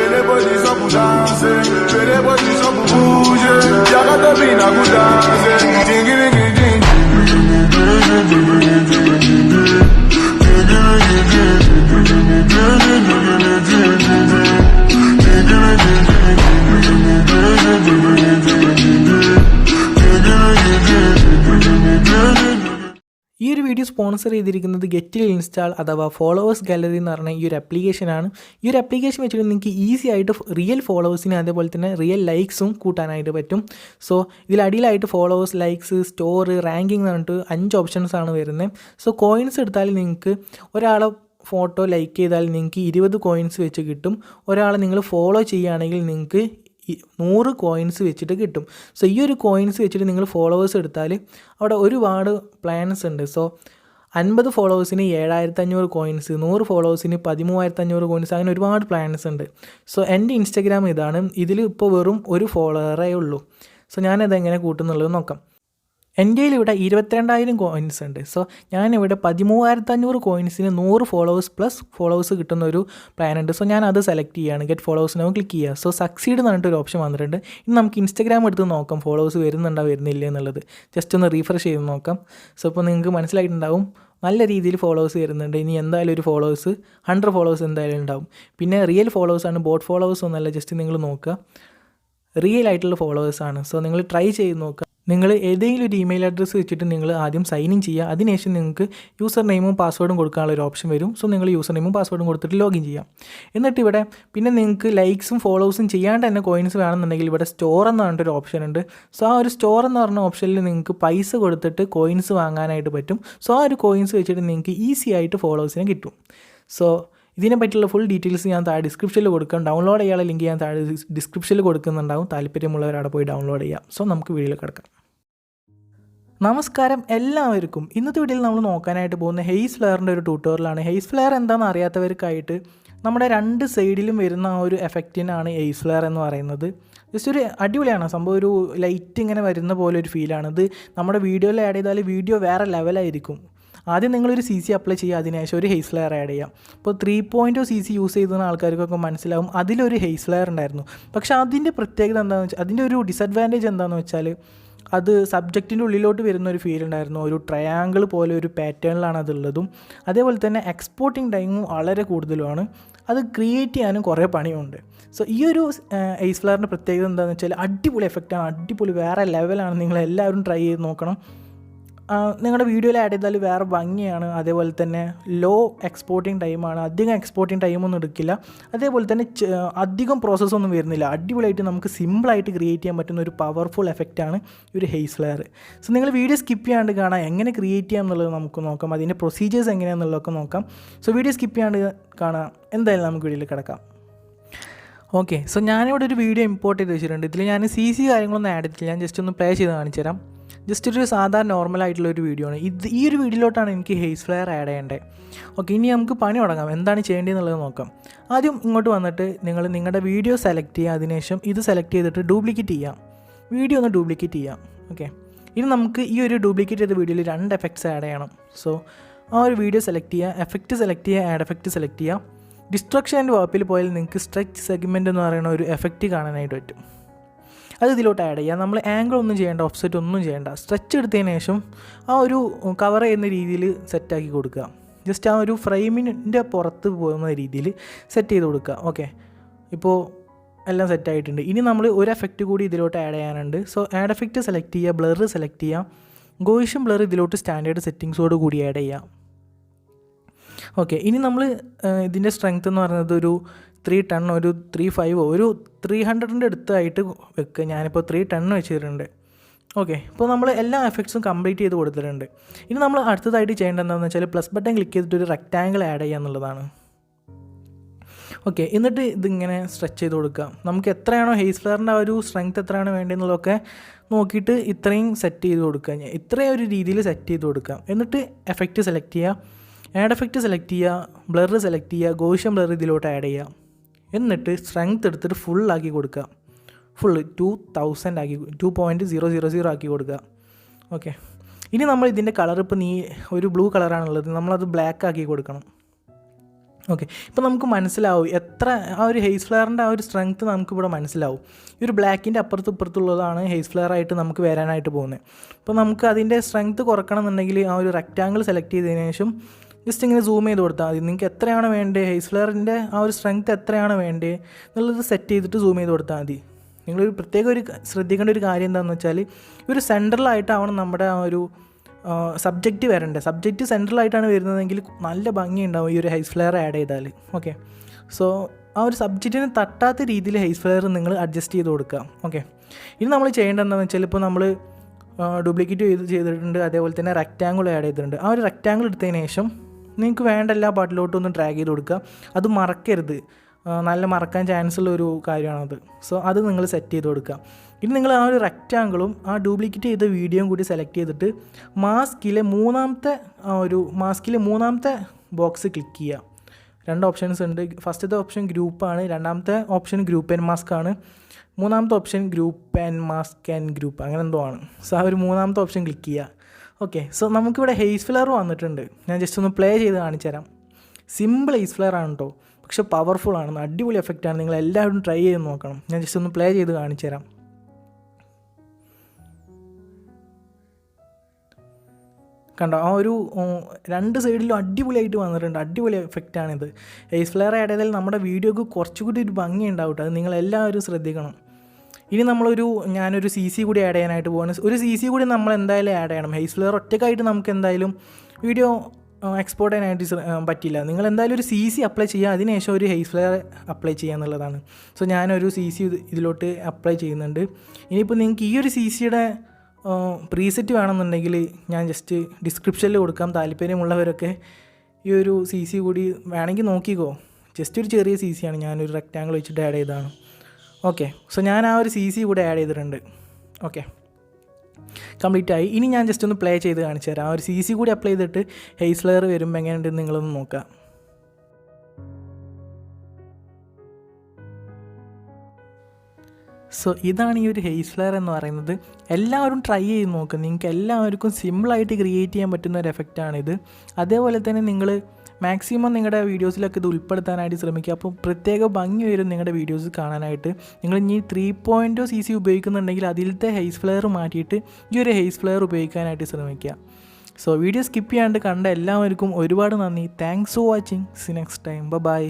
Fais les positions pour danser, fais les positions pour bouger. Y'a qu'à te bina pour danser. Ding ding ding ding. ഈ ഒരു video sponsor ചെയ്തിരിക്കുന്നത് ഗെറ്റിൽ install അഥവാ followers gallery എന്ന് പറഞ്ഞ ഈ ഒരു ആപ്ലിക്കേഷനാണ്. ഈ ഒരു ആപ്ലിക്കേഷൻ വെച്ചിട്ട് നിങ്ങൾക്ക് ഈസി ആയിട്ട് റിയൽ ഫോളോവേഴ്സിനെ അതേപോലെ തന്നെ റിയൽ ലൈക്സും കൂട്ടാനായിട്ട് പറ്റും. സോ ഇതിൽ അടിയിലായിട്ട് ഫോളോവേഴ്സ്, ലൈക്സ്, സ്റ്റോർ, റാങ്കിങ് എന്ന് പറഞ്ഞിട്ട് 5 ഓപ്ഷൻസ് ആണ് വരുന്നത്. സോ കോയിൻസ് എടുത്താൽ നിങ്ങൾക്ക് ഒരാളെ ഫോട്ടോ ലൈക്ക് ചെയ്താൽ നിങ്ങൾക്ക് 20 കോയിൻസ് വെച്ച് കിട്ടും. ഒരാളെ നിങ്ങൾ ഫോളോ ചെയ്യുകയാണെങ്കിൽ നിങ്ങൾക്ക് 100 കോയിൻസ് വെച്ചിട്ട് കിട്ടും. സോ ഈ ഒരു കോയിൻസ് വെച്ചിട്ട് നിങ്ങൾ ഫോളോവേഴ്സ് എടുത്താൽ അവിടെ ഒരുപാട് പ്ലാൻസ് ഉണ്ട്. സോ 50 ഫോളോവേഴ്സിന് 7500 കോയിൻസ്, 100 ഫോളോവേഴ്സിന് 13500 കോയിൻസ്, അങ്ങനെ ഒരുപാട് പ്ലാൻസ് ഉണ്ട്. സോ എൻ്റെ ഇൻസ്റ്റാഗ്രാം ഇതാണ്. ഇതിൽ ഇപ്പോൾ വെറും ഒരു ഫോളോവറേ ഉള്ളൂ. സോ ഞാനതെങ്ങനെ കൂട്ടുന്നുള്ളത് നോക്കാം. എൻ്റെ ഇവിടെ 22,000 കോയിൻസ് ഉണ്ട്. സോ ഞാനിവിടെ 13,500 കോയിൻസിന് 100 ഫോളോവേഴ്സ് പ്ലസ് ഫോളോവേഴ്സ് കിട്ടുന്ന ഒരു പ്ലാൻ ഉണ്ട്. സോ ഞാൻ അത് സെലക്ട് ചെയ്യുകയാണ്. ഗെറ്റ് ഫോളോവേഴ്സ് നമ്മൾ ക്ലിക്ക് ചെയ്യുക. സോ സക്സീഡ് എന്ന് പറഞ്ഞിട്ടൊരു ഓപ്ഷൻ വന്നിട്ടുണ്ട്. ഇനി നമുക്ക് ഇൻസ്റ്റാഗ്രാം എടുത്ത് നോക്കാം ഫോളോവേഴ്സ് വരുന്നുണ്ടോ വരുന്നില്ല എന്നുള്ളത്. ജസ്റ്റ് ഒന്ന് റീഫ്രഷ് ചെയ്ത് നോക്കാം. സോ ഇപ്പോൾ നിങ്ങൾക്ക് മനസ്സിലായിട്ടുണ്ടാവും നല്ല രീതിയിൽ ഫോളോവേഴ്സ് വരുന്നുണ്ട്. ഇനി എന്തായാലും ഒരു ഫോളോവേഴ്സ് 100 ഫോളോവേഴ്സ് എന്തായാലും ഉണ്ടാവും. പിന്നെ റിയൽ ഫോളോവേഴ്സാണ്, ബോട്ട് ഫോളോവേഴ്സ് ഒന്നുമല്ല. ജസ്റ്റ് നിങ്ങൾ നോക്കുക, റിയൽ ആയിട്ടുള്ള ഫോളോവേഴ്സാണ്. സോ നിങ്ങൾ ട്രൈ ചെയ്ത് നോക്കുക. നിങ്ങൾ ഏതെങ്കിലും ഒരു ഇമെയിൽ അഡ്രസ്സ് വെച്ചിട്ട് നിങ്ങൾ ആദ്യം സൈൻ ഇൻ ചെയ്യുക. അതിനുശേഷം നിങ്ങൾക്ക് യൂസർ നെയിമും പാസ്വേഡും കൊടുക്കാനുള്ള ഒരു ഓപ്ഷൻ വരും. സോ നിങ്ങൾ യൂസർ നെയിമും പാസ്വേഡും കൊടുത്തിട്ട് ലോഗിൻ ചെയ്യാം. എന്നിട്ട് ഇവിടെ പിന്നെ നിങ്ങൾക്ക് ലൈക്സും ഫോളോവേഴ്സും ചെയ്യാണ്ട് തന്നെ കോയിൻസ് വേണമെന്നുണ്ടെങ്കിൽ ഇവിടെ സ്റ്റോർ എന്ന് പറഞ്ഞിട്ടൊരു ഓപ്ഷൻ ഉണ്ട്. സോ ആ ഒരു സ്റ്റോർ എന്ന് പറഞ്ഞ ഓപ്ഷനിൽ നിങ്ങൾക്ക് പൈസ കൊടുത്തിട്ട് കോയിൻസ് വാങ്ങാനായിട്ട് പറ്റും. സോ ആ ഒരു കോയിൻസ് വെച്ചിട്ട് നിങ്ങൾക്ക് ഈസി ആയിട്ട് ഫോളോവേഴ്സിനെ കിട്ടും. സോ ഇതിനെ പറ്റിയുള്ള ഫുൾ ഡീറ്റെയിൽസ് ഞാൻ താഴെ ഡിസ്ക്രിപ്ഷനിൽ കൊടുക്കാം. ഡൗൺലോഡ് ചെയ്യാനുള്ള ലിങ്ക് ഞാൻ താഴെ ഡിസ്ക്രിപ്ഷനിൽ കൊടുക്കുന്നുണ്ടാവും. താല്പര്യമുള്ളവർ അവിടെ പോയി ഡൗൺലോഡ് ചെയ്യാം. സോ നമുക്ക് വീഡിയോയിൽ കിടക്കാം. നമസ്കാരം എല്ലാവർക്കും. ഇന്നത്തെ വീഡിയോയിൽ നമ്മൾ നോക്കാനായിട്ട് പോകുന്ന ഹെയ്സ് ഫ്ലെയറിൻ്റെ ഒരു ട്യൂട്ടോറിയലാണ്. ഹെയ്സ് ഫ്ലെയർ എന്താണെന്ന് അറിയാത്തവർക്കായിട്ട് നമ്മുടെ 2 സൈഡിലും വരുന്ന ആ ഒരു എഫക്റ്റിനാണ് ഹെയ്സ് ഫ്ലെയർ എന്ന് പറയുന്നത്. ജസ്റ്റ് ഒരു അടിപൊളിയാണ് സംഭവം. ഒരു ലൈറ്റ് ഇങ്ങനെ വരുന്ന പോലെ ഒരു ഫീലാണ്. ഇത് നമ്മുടെ വീഡിയോയിൽ ആഡ് ചെയ്താൽ വീഡിയോ വേറെ ലെവലായിരിക്കും. ആദ്യം നിങ്ങളൊരു CC അപ്ലൈ ചെയ്യുക, അതിനുശേഷം ഒരു ഹെയ്സ് ഫ്ലെയർ ആഡ് ചെയ്യാം. ഇപ്പോൾ 3.0 CC യൂസ് ചെയ്യുന്ന ആൾക്കാർക്കൊക്കെ മനസ്സിലാവും അതിലൊരു ഹെയ്സ് ഫ്ലെയർ ഉണ്ടായിരുന്നു. പക്ഷേ അതിൻ്റെ പ്രത്യേകത എന്താണെന്ന് വെച്ചാൽ, അതിൻ്റെ ഒരു ഡിസഡ്വാൻറ്റേജ് എന്താണെന്ന് വെച്ചാൽ അത് സബ്ജക്റ്റിൻ്റെ ഉള്ളിലോട്ട് വരുന്ന ഒരു ഫീൽ ഉണ്ടായിരുന്നു. ഒരു ട്രയാങ്കിൾ പോലെ ഒരു പാറ്റേണിലാണ് അതുള്ളതും. അതേപോലെ തന്നെ എക്സ്പോർട്ടിങ് ടൈമും വളരെ കൂടുതലുമാണ്. അത് ക്രിയേറ്റ് ചെയ്യാനും കുറേ പണിയുണ്ട്. സോ ഈ ഒരു ഹെയ്സ് ഫ്ലെയറിൻ്റെ പ്രത്യേകത എന്താണെന്ന് വെച്ചാൽ അടിപൊളി എഫക്റ്റാണ്, അടിപൊളി വേറെ ലെവലാണ്. നിങ്ങളെല്ലാവരും ട്രൈ ചെയ്ത് നോക്കണം. നിങ്ങളുടെ വീഡിയോയിൽ ആഡ് ചെയ്താൽ വേറെ ഭംഗിയാണ്. അതേപോലെ തന്നെ ലോ എക്സ്പോർട്ടിങ് ടൈമാണ്, അധികം എക്സ്പോർട്ടിങ് ടൈമൊന്നും എടുക്കില്ല. അതേപോലെ തന്നെ അധികം പ്രോസസ്സൊന്നും വരുന്നില്ല. അടിപൊളിയായിട്ട് നമുക്ക് സിമ്പിളായിട്ട് ക്രിയേറ്റ് ചെയ്യാൻ പറ്റുന്ന ഒരു പവർഫുൾ എഫക്റ്റാണ് ഈ ഒരു ഹെയ്സ് ഫ്ലെയർ. സോ നിങ്ങൾ വീഡിയോ സ്കിപ്പ് ചെയ്യാണ്ട് കാണാം, എങ്ങനെ ക്രിയേറ്റ് ചെയ്യാം എന്നുള്ളത് നമുക്ക് നോക്കാം. അതിൻ്റെ പ്രൊസീജിയേഴ്സ് എങ്ങനെയാണെന്നുള്ളതൊക്കെ നോക്കാം. സോ വീഡിയോ സ്കിപ്പ് ചെയ്യാണ്ട് കാണാം. എന്തായാലും നമുക്ക് വീഡിയോയിൽ കിടക്കാം. ഓക്കെ, സോ ഞാനിവിടെ ഒരു വീഡിയോ ഇമ്പോർട്ട് ചെയ്ത് വെച്ചിട്ടുണ്ട്. ഇതിൽ ഞാൻ CC കാര്യങ്ങളൊന്നും ആഡ് ചെയ്തിട്ടില്ല. ഞാൻ ജസ്റ്റ് ഒന്ന് പ്ലേ ചെയ്ത് കാണിച്ചു തരാം. ജസ്റ്റ് ഒരു സാധാരണ നോർമലായിട്ടുള്ളൊരു വീഡിയോ ആണ് ഇത്. ഈ ഒരു വീഡിയോയിലോട്ടാണ് എനിക്ക് ഹെയ്സ് ഫ്ലെയർ ആഡ് ചെയ്യേണ്ടത്. ഓക്കെ, ഇനി നമുക്ക് പണി തുടങ്ങാം. എന്താണ് ചെയ്യേണ്ടതെന്നുള്ളത് നോക്കാം. ആദ്യം ഇങ്ങോട്ട് വന്നിട്ട് നിങ്ങൾ നിങ്ങളുടെ വീഡിയോ സെലക്ട് ചെയ്യുക. അതിനുശേഷം ഇത് സെലക്ട് ചെയ്തിട്ട് ഡ്യൂപ്ലിക്കേറ്റ് ചെയ്യാം. വീഡിയോ ഒന്ന് ഡ്യൂപ്ലിക്കേറ്റ് ചെയ്യാം. ഓക്കെ, ഇനി നമുക്ക് ഈ ഒരു ഡ്യൂപ്ലിക്കേറ്റ് ചെയ്ത വീഡിയോയിൽ 2 എഫക്ട്സ് ആഡ് ചെയ്യണം. സോ ആ ഒരു വീഡിയോ സെലക്ട് ചെയ്യുക, എഫക്റ്റ് സെലക്ട് ചെയ്യുക, ആഡ് എഫക്റ്റ് സെലക്ട് ചെയ്യുക. ഡിസ്ട്രക്ഷൻ ആൻഡ് വാപ്പിൽ പോയാൽ നിങ്ങൾക്ക് സ്ട്രെച്ച് സെഗ്മെൻറ്റ് എന്ന് പറയുന്ന ഒരു എഫക്റ്റ് കാണാനായിട്ട് പറ്റും. അത് ഇതിലോട്ട് ആഡ് ചെയ്യുക. നമ്മൾ ആംഗിൾ ഒന്നും ചെയ്യേണ്ട, ഓഫ്സെറ്റ് ഒന്നും ചെയ്യേണ്ട. സ്ട്രെച്ച് എടുത്തതിന് ശേഷം ആ ഒരു കവർ ചെയ്യുന്ന രീതിയിൽ സെറ്റാക്കി കൊടുക്കുക. ജസ്റ്റ് ആ ഒരു ഫ്രെയിമിൻ്റെ പുറത്ത് പോകുന്ന രീതിയിൽ സെറ്റ് ചെയ്ത് കൊടുക്കുക. ഓക്കെ, ഇപ്പോൾ എല്ലാം സെറ്റായിട്ടുണ്ട്. ഇനി നമ്മൾ ഒരു എഫക്റ്റ് കൂടി ഇതിലോട്ട് ആഡ് ചെയ്യാനുണ്ട്. സോ ആഡ് എഫക്റ്റ് സെലക്ട് ചെയ്യുക, ബ്ലർ സെലക്ട് ചെയ്യുക. ഗോയിഷൻ ബ്ലർ ഇതിലോട്ട് സ്റ്റാൻഡേർഡ് സെറ്റിങ്സോട് കൂടി ആഡ് ചെയ്യാം. ഓക്കെ, ഇനി നമ്മൾ ഇതിൻ്റെ സ്ട്രെങ്ത് എന്ന് പറയുന്നത് ഒരു 310, ഒരു 35, ഒരു 300ൻ്റെ അടുത്തായിട്ട് വെക്കുക. ഞാനിപ്പോൾ 310 വെച്ചിട്ടുണ്ട്. ഓക്കെ, ഇപ്പോൾ നമ്മൾ എല്ലാ എഫക്ട്സും കംപ്ലീറ്റ് ചെയ്ത് കൊടുത്തിട്ടുണ്ട്. ഇനി നമ്മൾ അടുത്തതായിട്ട് ചെയ്യേണ്ടത് എന്താണെന്ന് വെച്ചാൽ പ്ലസ് ബട്ടൺ ക്ലിക്ക് ചെയ്തിട്ട് ഒരു റെക്റ്റാങ്കിൾ ആഡ് ചെയ്യുക എന്നുള്ളതാണ്. ഓക്കെ, എന്നിട്ട് ഇതിങ്ങനെ സ്ട്രെച്ച് ചെയ്ത് കൊടുക്കുക. നമുക്ക് എത്രയാണോ ഹെയ്സ് ഫ്ലെയറിൻ്റെ ആ ഒരു സ്ട്രെങ്ത് എത്രയാണ് വേണ്ടതെന്നുള്ളതൊക്കെ നോക്കിയിട്ട് ഇത്രയും സെറ്റ് ചെയ്ത് കൊടുക്കുക. ഇത്രയും ഒരു രീതിയിൽ സെറ്റ് ചെയ്ത് കൊടുക്കുക. എന്നിട്ട് എഫക്റ്റ് സെലക്ട് ചെയ്യുക, ആഡ് എഫക്റ്റ് സെലക്ട് ചെയ്യുക, ബ്ലർ സെലക്ട് ചെയ്യുക, ഗോയിഷൻ ബ്ലർ ഇതിലോട്ട് ആഡ് ചെയ്യുക. എന്നിട്ട് സ്ട്രെങ്ത് എടുത്തിട്ട് ഫുള്ളാക്കി കൊടുക്കുക. ഫുള്ള് 2000 ആക്കി 2.000 ആക്കി കൊടുക്കുക. ഓക്കെ, ഇനി നമ്മൾ ഇതിൻ്റെ കളർ ഇപ്പോൾ ഒരു ബ്ലൂ കളറാണുള്ളത്, നമ്മളത് ബ്ലാക്ക് ആക്കി കൊടുക്കണം. ഓക്കെ, ഇപ്പോൾ നമുക്ക് മനസ്സിലാവും എത്ര ആ ഒരു ഹെയ്സ് ഫ്ലെയറിൻ്റെ ആ ഒരു സ്ട്രെങ്ത്ത് നമുക്കിവിടെ മനസ്സിലാവും. ഈ ഒരു ബ്ലാക്കിൻ്റെ അപ്പുറത്തും ഇപ്പുറത്തുള്ളതാണ് ഹെയ്സ് ഫ്ലെയർ ആയിട്ട് നമുക്ക് വരാനായിട്ട് പോകുന്നത്. അപ്പോൾ നമുക്ക് അതിൻ്റെ സ്ട്രെങ്ത്ത് കുറക്കണം എന്നുണ്ടെങ്കിൽ ആ ഒരു റെക്റ്റാങ്കിൾ സെലക്ട് ചെയ്തതിന് ശേഷം ജസ്റ്റ് ഇങ്ങനെ സൂം ചെയ്ത് കൊടുത്താൽ മതി. നിങ്ങൾക്ക് എത്രയാണ് വേണ്ടത്, ഹെയ്സ് ഫ്ലെയറിൻ്റെ ആ ഒരു സ്ട്രെങ്ത്ത് എത്രയാണ് വേണ്ടത് എന്നുള്ളത് സെറ്റ് ചെയ്തിട്ട് സൂം ചെയ്ത് കൊടുത്താൽ മതി. നിങ്ങളൊരു പ്രത്യേക ഒരു ശ്രദ്ധിക്കേണ്ട ഒരു കാര്യം എന്താണെന്ന് വെച്ചാൽ ഒരു സെൻട്രലായിട്ടാവണം നമ്മുടെ ആ ഒരു സബ്ജക്റ്റ് വരേണ്ടത്. സബ്ജക്റ്റ് സെൻട്രലായിട്ടാണ് വരുന്നതെങ്കിൽ നല്ല ഭംഗിയുണ്ടാവും ഈ ഒരു ഹെയ്സ് ഫ്ലെയർ ആഡ് ചെയ്താൽ. ഓക്കെ, സോ ആ ഒരു സബ്ജക്റ്റിന് തട്ടാത്ത രീതിയിൽ ഹെയ്സ് ഫ്ലെയർ നിങ്ങൾ അഡ്ജസ്റ്റ് ചെയ്ത് കൊടുക്കുക. ഓക്കെ, ഇനി നമ്മൾ ചെയ്യേണ്ടത് എന്താണെന്ന് വെച്ചാൽ ഇപ്പോൾ നമ്മൾ ഡ്യൂപ്ലിക്കേറ്റ് ചെയ്തിട്ടുണ്ട്, അതേപോലെ തന്നെ റെക്റ്റാങ്കിൾ ആഡ് ചെയ്തിട്ടുണ്ട്. ആ ഒരു റെക്റ്റാങ്കിൾ എടുത്തതിന് ശേഷം നിങ്ങൾക്ക് വേണ്ട എല്ലാ പാർട്ടിലോട്ടും ഒന്ന് ഡ്രാഗ് ചെയ്ത് കൊടുക്കുക. അത് മറക്കരുത്, നല്ല മറക്കാൻ ചാൻസ് ഉള്ള ഒരു കാര്യമാണത്. സോ അത് നിങ്ങൾ സെറ്റ് ചെയ്ത് കൊടുക്കുക. ഇനി നിങ്ങൾ ആ ഒരു റെക്റ്റാങ്കിളും ആ ഡ്യൂപ്ലിക്കേറ്റ് ചെയ്ത വീഡിയോയും കൂടി സെലക്ട് ചെയ്തിട്ട് മാസ്കിലെ മൂന്നാമത്തെ ബോക്സ് ക്ലിക്ക് ചെയ്യുക. 2 ഓപ്ഷൻസ് ഉണ്ട്. ഫസ്റ്റത്തെ ഓപ്ഷൻ ഗ്രൂപ്പാണ്, രണ്ടാമത്തെ ഓപ്ഷൻ ഗ്രൂപ്പ് ആൻഡ് മാസ്ക് ആണ്, മൂന്നാമത്തെ option group and mask and group അങ്ങനെ എന്തോ ആണ്. സോ ആ ഒരു മൂന്നാമത്തെ ഓപ്ഷൻ ക്ലിക്ക് ചെയ്യുക. ഓക്കെ, സോ നമുക്കിവിടെ ഹെയ്സ് ഫ്ലെയർ വന്നിട്ടുണ്ട്. ഞാൻ ജസ്റ്റ് ഒന്ന് പ്ലേ ചെയ്ത് കാണിച്ചു തരാം. സിമ്പിൾ ഹെയ്സ് ഫ്ലെയർ ആണ് കേട്ടോ, പക്ഷെ പവർഫുൾ ആണ്, അടിപൊളി എഫക്റ്റാണ്. നിങ്ങൾ എല്ലാവരും ട്രൈ ചെയ്ത് നോക്കണം. ഞാൻ ജസ്റ്റ് ഒന്ന് പ്ലേ ചെയ്ത് കാണിച്ചു തരാം. കണ്ടോ, ആ ഒരു 2 സൈഡിലും അടിപൊളിയായിട്ട് വന്നിട്ടുണ്ട്. അടിപൊളി എഫക്റ്റാണിത്. ഹെയ്സ് ഫ്ലെയർ ആഡ് ചെയ്താൽ നമ്മുടെ വീഡിയോക്ക് കുറച്ചുകൂടി ഒരു ഭംഗി ഉണ്ടാവും. അത് നിങ്ങളെല്ലാവരും ശ്രദ്ധിക്കണം. ഇനി ഞാനൊരു CC കൂടി ആഡ് ചെയ്യാനായിട്ട് പോകുന്നു. ഒരു CC കൂടി നമ്മൾ എന്തായാലും ആഡ് ചെയ്യണം. ഹെയ്സ് ഫ്ലെയർ ഒറ്റക്കായിട്ട് നമുക്ക് എന്തായാലും വീഡിയോ എക്സ്പോർട്ട് ചെയ്യാനായിട്ട് പറ്റില്ല. നിങ്ങൾ എന്തായാലും ഒരു CC അപ്ലൈ ചെയ്യുക, അതിനുശേഷം ഒരു ഹെയ്സ് ഫ്ലെയർ അപ്ലൈ ചെയ്യുക എന്നുള്ളതാണ്. സോ ഞാനൊരു CC ഇതിലോട്ട് അപ്ലൈ ചെയ്യുന്നുണ്ട്. ഇനിയിപ്പോൾ നിങ്ങൾക്ക് ഈ ഒരു CCയുടെ പ്രീസെറ്റ് വേണമെന്നുണ്ടെങ്കിൽ ഞാൻ ജസ്റ്റ് ഡിസ്ക്രിപ്ഷനിൽ കൊടുക്കാം. താല്പര്യമുള്ളവരൊക്കെ ഈ ഒരു CC കൂടി വേണമെങ്കിൽ നോക്കിക്കോ. ജസ്റ്റ് ഒരു ചെറിയ CC ആണ്, ഞാനൊരു റെക്റ്റാങ്കിൾ വെച്ചിട്ട് ആഡ് ചെയ്തതാണ്. ഓക്കെ, സോ ഞാൻ ആ ഒരു CC കൂടെ ആഡ് ചെയ്തിട്ടുണ്ട്. ഓക്കെ, കംപ്ലീറ്റ് ആയി. ഇനി ഞാൻ ജസ്റ്റ് ഒന്ന് പ്ലേ ചെയ്ത് കാണിച്ചു തരാം. ആ ഒരു CC കൂടി അപ്ലൈ ചെയ്തിട്ട് ഹെയ്സ് ഫ്ലെയർ വരുമ്പോൾ എങ്ങനെയുണ്ടെന്ന് നിങ്ങളൊന്ന് നോക്കാം. സോ ഇതാണ് ഈ ഒരു ഹെയ്സ് ഫ്ലെയർ എന്ന് പറയുന്നത്. എല്ലാവരും ട്രൈ ചെയ്ത് നോക്കുക. നിങ്ങൾക്ക് എല്ലാവർക്കും സിമ്പിളായിട്ട് ക്രിയേറ്റ് ചെയ്യാൻ പറ്റുന്ന ഒരു എഫക്റ്റാണിത്. അതേപോലെ തന്നെ നിങ്ങൾ മാക്സിമം നിങ്ങളുടെ വീഡിയോസിലൊക്കെ ഇത് ഉൾപ്പെടുത്താനായിട്ട് ശ്രമിക്കുക. അപ്പോൾ പ്രത്യേക ഭംഗി വരും നിങ്ങളുടെ വീഡിയോസ് കാണാനായിട്ട്. നിങ്ങൾ ഇനി 3.0 CC ഉപയോഗിക്കുന്നുണ്ടെങ്കിൽ അതിലത്തെ ഹെയ്സ് ഫ്ലെയർ മാറ്റിയിട്ട് ഈ ഒരു ഹെയ്സ് ഫ്ലെയർ ഉപയോഗിക്കാനായിട്ട് ശ്രമിക്കുക. സോ വീഡിയോ സ്കിപ്പ് ചെയ്യാണ്ട് കണ്ട എല്ലാവർക്കും ഒരുപാട് നന്ദി. Thanks for watching. See next time. By.